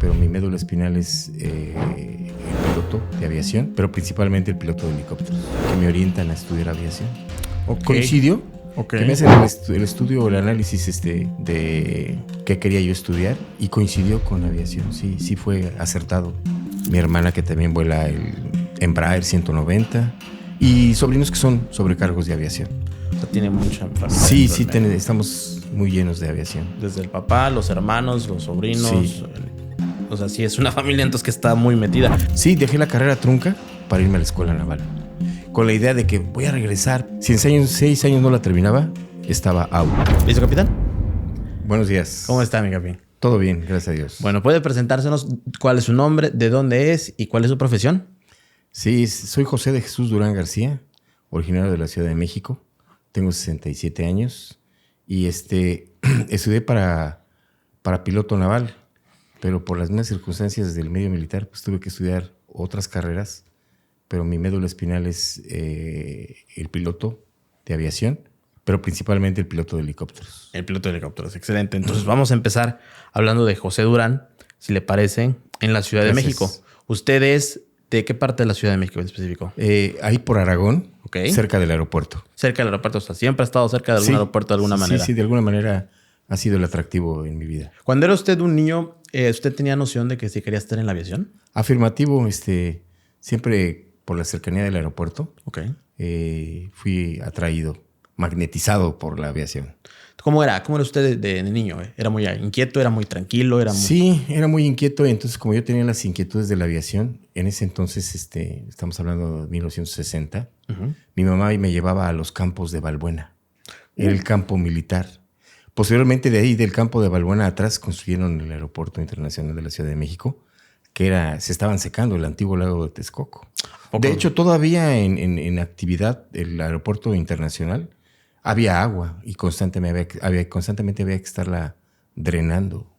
pero mi médula espinal es el piloto de aviación, pero principalmente el piloto de helicópteros, que me orientan a estudiar aviación. Okay. Coincidió Okay. que me hacen el estudio o el análisis de qué quería yo estudiar y coincidió con aviación. Sí fue acertado. Mi hermana, que también vuela el Embraer 190, y sobrinos que son sobrecargos de aviación. O sea, tiene mucha familia. Sí, estamos muy llenos de aviación. Desde el papá, los hermanos, los sobrinos. Sí. O sea, sí, es una familia entonces que está muy metida. Sí, dejé la carrera trunca para irme a la escuela naval, con la idea de que voy a regresar. Si en 6 años no la terminaba, estaba out. ¿Listo, capitán? Buenos días. ¿Cómo está, mi capitán? Todo bien, gracias a Dios. Bueno, ¿puede presentársenos cuál es su nombre, de dónde es y cuál es su profesión? Sí, soy José de Jesús Durán García, originario de la Ciudad de México. Tengo 67 años y estudié para piloto naval, pero por las mismas circunstancias del medio militar, pues tuve que estudiar otras carreras, pero mi médula espinal es el piloto de aviación, pero principalmente el piloto de helicópteros. El piloto de helicópteros, excelente. Entonces vamos a empezar hablando de José Durán, si le parece, en la Ciudad Gracias. de México. ¿Usted es de qué parte de la Ciudad de México en específico? Ahí por Aragón, Okay. cerca del aeropuerto. Cerca del aeropuerto. O sea, siempre ha estado cerca de algún aeropuerto de alguna manera. Sí, de alguna manera ha sido el atractivo en mi vida. Cuando era usted un niño, ¿usted tenía noción de que sí quería estar en la aviación? Afirmativo, siempre por la cercanía del aeropuerto, Ok. fui atraído, magnetizado por la aviación. ¿Cómo era? ¿Cómo era usted de niño? ¿Era muy inquieto? ¿Era muy tranquilo? Sí, era muy inquieto. Entonces, como yo tenía las inquietudes de la aviación, en ese entonces, estamos hablando de 1960, mi mamá me llevaba a los campos de Balbuena. Era el campo militar. Posteriormente, de ahí, del campo de Balbuena atrás, construyeron el Aeropuerto Internacional de la Ciudad de México, que se estaban secando el antiguo lago de Texcoco. De hecho, todavía en actividad el Aeropuerto Internacional había agua y constantemente había que estarla drenando.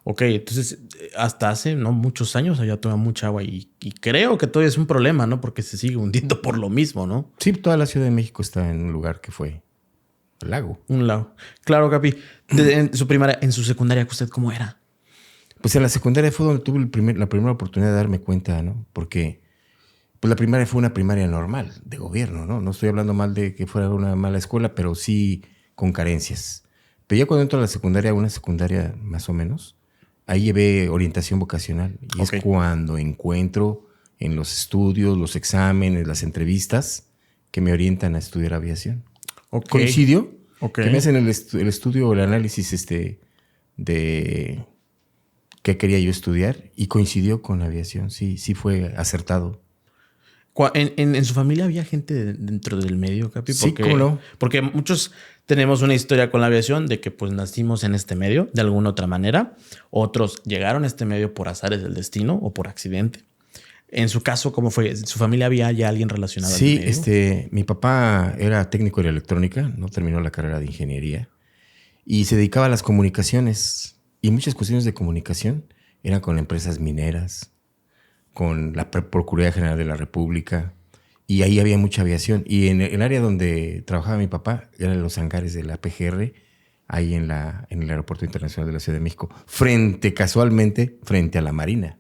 Ok, entonces hasta hace no muchos años había todavía mucha agua y creo que todavía es un problema, ¿no? Porque se sigue hundiendo por lo mismo, ¿no? Sí, toda la Ciudad de México está en un lugar que fue el lago. Un lago. Claro, Capi. En su secundaria, ¿usted cómo era? Pues en la secundaria fue donde tuve la primera oportunidad de darme cuenta, ¿no? Porque pues la primaria fue una primaria normal, de gobierno, ¿no? No estoy hablando mal de que fuera una mala escuela, pero sí con carencias. Pero ya cuando entro a la secundaria, una secundaria más o menos, ahí llevé orientación vocacional. Y Ok. es cuando encuentro en los estudios, los exámenes, las entrevistas, que me orientan a estudiar aviación. Ok. Coincidió Ok. que me hacen el estudio o el análisis de qué quería yo estudiar y coincidió con aviación. Sí fue acertado. ¿En su familia había gente dentro del medio, Capi? Sí, ¿cómo no? Porque muchos tenemos una historia con la aviación de que pues nacimos en este medio de alguna otra manera. Otros llegaron a este medio por azares del destino o por accidente. En su caso, ¿cómo fue? ¿En su familia había ya alguien relacionado al medio? Sí, mi papá era técnico de electrónica, no terminó la carrera de ingeniería y se dedicaba a las comunicaciones. Y muchas cuestiones de comunicación eran con empresas mineras, con la Procuraduría General de la República, y ahí había mucha aviación. Y en el área donde trabajaba mi papá eran los hangares de la PGR, ahí en el Aeropuerto Internacional de la Ciudad de México, casualmente, frente a la Marina.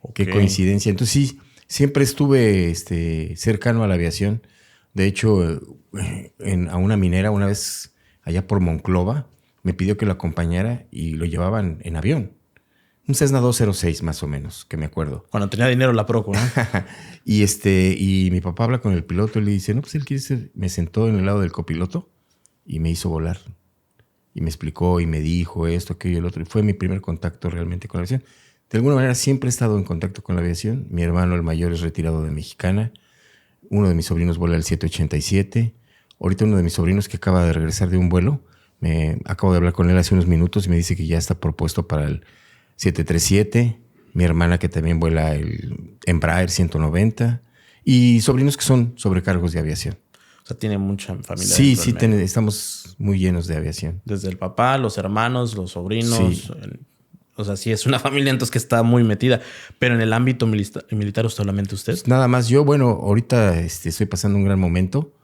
Okay. Qué coincidencia. Entonces sí, siempre estuve cercano a la aviación. De hecho, a una minera una vez allá por Monclova, me pidió que lo acompañara y lo llevaban en avión. Un Cessna 206 más o menos, que me acuerdo. Cuando tenía dinero la Proco, ¿no? Y mi papá habla con el piloto y le dice, no, pues él quiere ser. Me sentó en el lado del copiloto y me hizo volar. Y me explicó y me dijo esto, aquello y el otro. Y fue mi primer contacto realmente con la aviación. De alguna manera siempre he estado en contacto con la aviación. Mi hermano, el mayor, es retirado de Mexicana. Uno de mis sobrinos vuela el 787. Ahorita uno de mis sobrinos que acaba de regresar de un vuelo, acabo de hablar con él hace unos minutos y me dice que ya está propuesto para el 737, mi hermana que también vuela el Embraer 190 y sobrinos que son sobrecargos de aviación. O sea, tiene mucha familia. Sí, estamos muy llenos de aviación. Desde el papá, los hermanos, los sobrinos. Sí. O sea, sí es una familia entonces que está muy metida. Pero en el ámbito militar, ¿solamente usted? Pues nada más yo, bueno, ahorita estoy pasando un gran momento.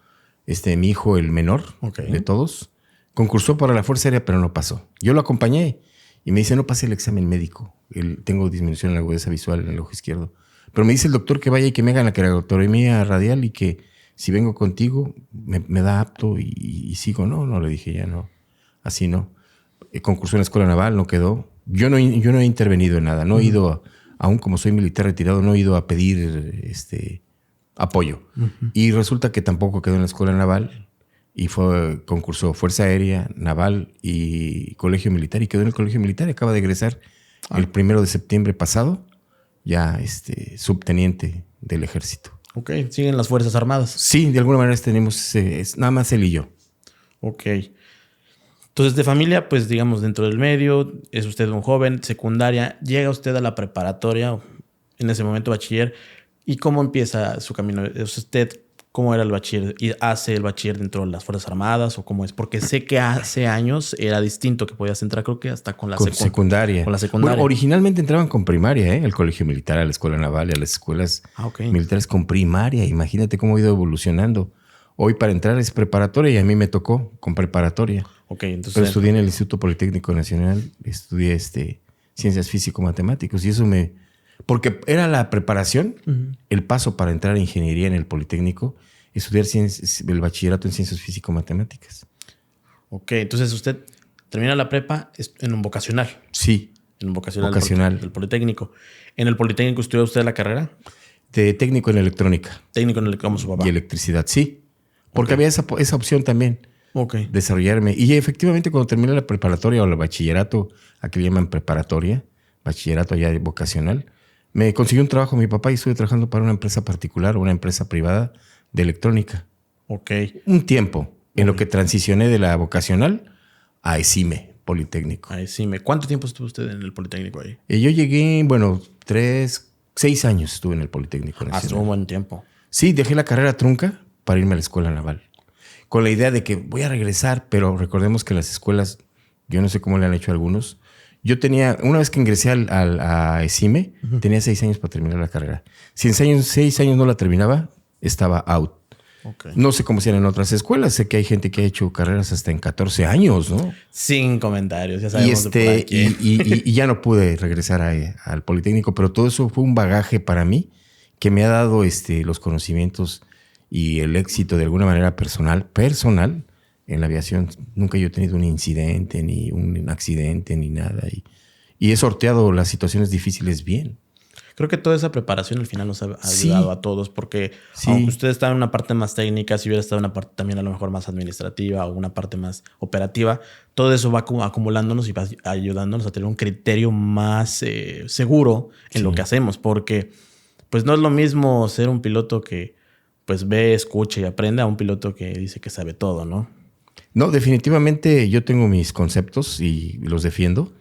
Mi hijo, el menor de todos, concursó para la Fuerza Aérea, pero no pasó. Yo lo acompañé Y me dice, no pasé el examen médico. Tengo disminución en la agudeza visual en el ojo izquierdo. Pero me dice el doctor que vaya y que me hagan la queratortomía radial y que si vengo contigo me da apto y sigo. No, le dije, ya no, así no. Concursó en la Escuela Naval, no quedó. Yo no he intervenido en nada. No he ido, aún como soy militar retirado, no he ido a pedir apoyo. Y resulta que tampoco quedó en la Escuela Naval y concursó Fuerza Aérea, Naval y Colegio Militar y quedó en el Colegio Militar. Acaba de egresar el 1 de septiembre pasado, ya subteniente del Ejército. Ok, siguen las Fuerzas Armadas. Sí, de alguna manera tenemos, nada más él y yo. Ok. Entonces, de familia, pues digamos, dentro del medio, es usted un joven, secundaria, llega usted a la preparatoria, en ese momento bachiller, ¿y cómo empieza su camino? ¿Es usted cómo era el bachiller? ¿Y hace el bachiller dentro de las Fuerzas Armadas o cómo es? Porque sé que hace años era distinto, que podías entrar, creo que hasta con la secundaria. Con la secundaria. Bueno, originalmente entraban con primaria, al colegio militar, a la escuela naval y a las escuelas militares con primaria. Imagínate cómo ha ido evolucionando. Hoy para entrar es preparatoria y a mí me tocó con preparatoria. Okay, entonces, pero estudié en el Instituto Politécnico Nacional, estudié ciencias físico-matemáticos y eso porque era la preparación, el paso para entrar a ingeniería en el Politécnico, estudiar el bachillerato en ciencias físico-matemáticas. Ok, entonces usted termina la prepa en un vocacional. Sí. En un vocacional. Del Politécnico. ¿En el Politécnico estudió usted la carrera? De técnico en electrónica. Técnico en electrónica, como su papá. Y electricidad, sí. Porque había esa opción también. Desarrollarme. Y efectivamente cuando terminé la preparatoria o el bachillerato, aquí le llaman preparatoria, bachillerato ya vocacional, me consiguió un trabajo mi papá y estuve trabajando para una empresa particular o una empresa privada de electrónica. Ok. Un tiempo en lo que transicioné de la vocacional a ESIME, Politécnico. A ESIME. ¿Cuánto tiempo estuvo usted en el Politécnico ahí? Yo llegué, 6 años estuve en el Politécnico Nacional. Hace un buen tiempo. Sí, dejé la carrera trunca para irme a la Escuela Naval. Con la idea de que voy a regresar, pero recordemos que las escuelas, yo no sé cómo le han hecho a algunos. Yo una vez que ingresé a ESIME, tenía 6 años para terminar la carrera. Si en 6 años no la terminaba, estaba out. Okay. No sé cómo sean en otras escuelas. Sé que hay gente que ha hecho carreras hasta en 14 años, ¿no? Sin comentarios, ya sabemos de por aquí. Y ya no pude regresar al Politécnico, pero todo eso fue un bagaje para mí que me ha dado los conocimientos y el éxito de alguna manera personal en la aviación. Nunca yo he tenido un incidente, ni un accidente, ni nada. Y he sorteado las situaciones difíciles bien. Creo que toda esa preparación al final nos ha ayudado a todos porque aunque usted está en una parte más técnica, si hubiera estado en una parte también a lo mejor más administrativa o una parte más operativa, todo eso va acumulándonos y va ayudándonos a tener un criterio más seguro en lo que hacemos, porque pues no es lo mismo ser un piloto que pues ve, escucha y aprende a un piloto que dice que sabe todo, ¿no? No, definitivamente yo tengo mis conceptos y los defiendo.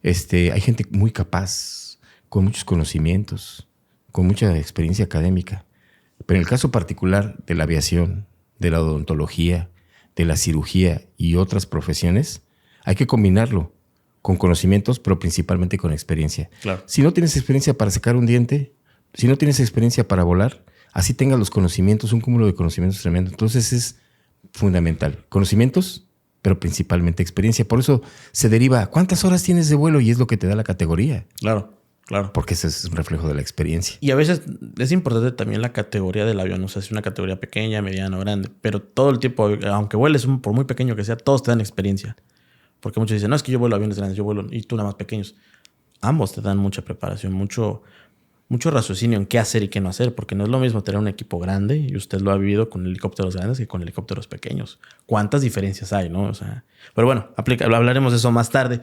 Hay gente muy capaz, con muchos conocimientos, con mucha experiencia académica. Pero en el caso particular de la aviación, de la odontología, de la cirugía y otras profesiones, hay que combinarlo con conocimientos, pero principalmente con experiencia. Claro. Si no tienes experiencia para sacar un diente, si no tienes experiencia para volar, así tengas los conocimientos, un cúmulo de conocimientos tremendo. Entonces es fundamental. Conocimientos, pero principalmente experiencia. Por eso se deriva, ¿cuántas horas tienes de vuelo? Y es lo que te da la categoría. Claro. Porque ese es un reflejo de la experiencia. Y a veces es importante también la categoría del avión. O sea, si una categoría pequeña, mediana o grande. Pero todo el tiempo, aunque vueles por muy pequeño que sea, todos te dan experiencia. Porque muchos dicen, no, es que yo vuelo aviones grandes, yo vuelo y tú nada más pequeños. Ambos te dan mucha preparación, mucho raciocinio en qué hacer y qué no hacer. Porque no es lo mismo tener un equipo grande, y usted lo ha vivido con helicópteros grandes que con helicópteros pequeños. ¿Cuántas diferencias hay, no? O sea, pero bueno, hablaremos de eso más tarde.